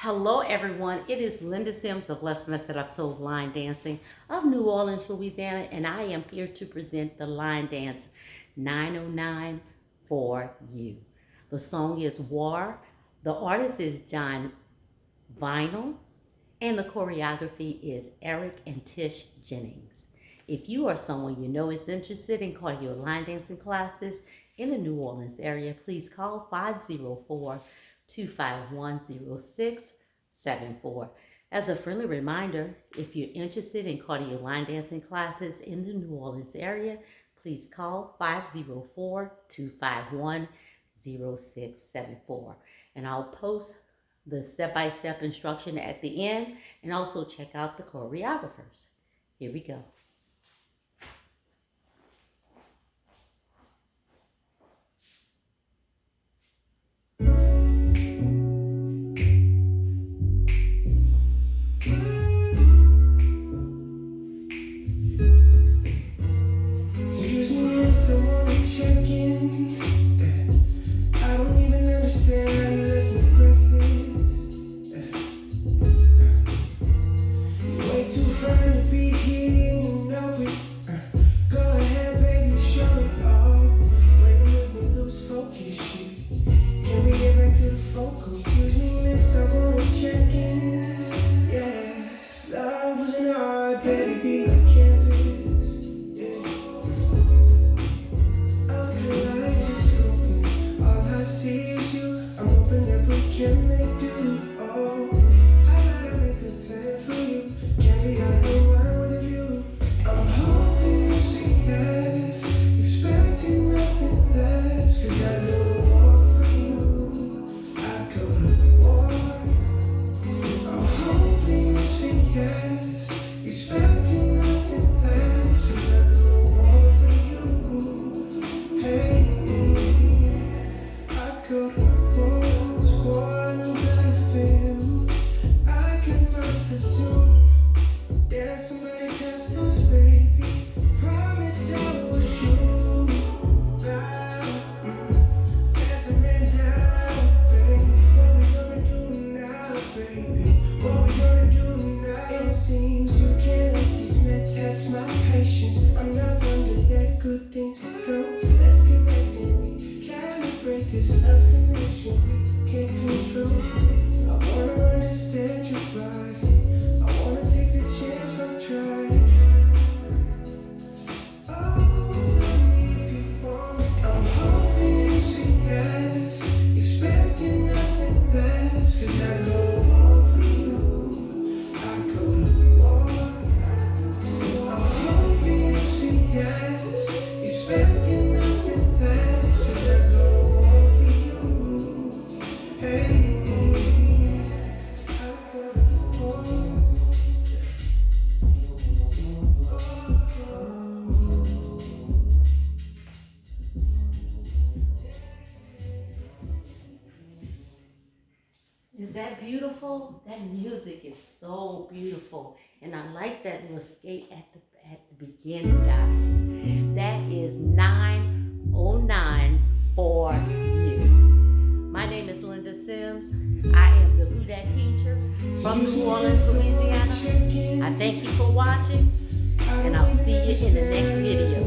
Hello everyone, it is Linda Sims of Let's Mess It Up Soul Line Dancing of New Orleans, Louisiana, and I am here to present the line dance 909 for you. The song is War. The artist is JON VINYL, and the choreography is Eric and TISH Jennings. If you or someone you know is interested in cardio line dancing classes in the New Orleans area, please call 504-251-0674. As a friendly reminder, if you're interested in cardio line dancing classes in the New Orleans area, please call 504-251-0674. And I'll post the step-by-step instruction at the end, and also check out the choreographers. Here we go. Is that beautiful? That music is so beautiful. And I like that little skate at the beginning, guys. That is 909 for you. My name is Linda Sims. I am the Who Dat teacher from New Orleans, Louisiana. I thank you for watching, and I'll see you in the next video.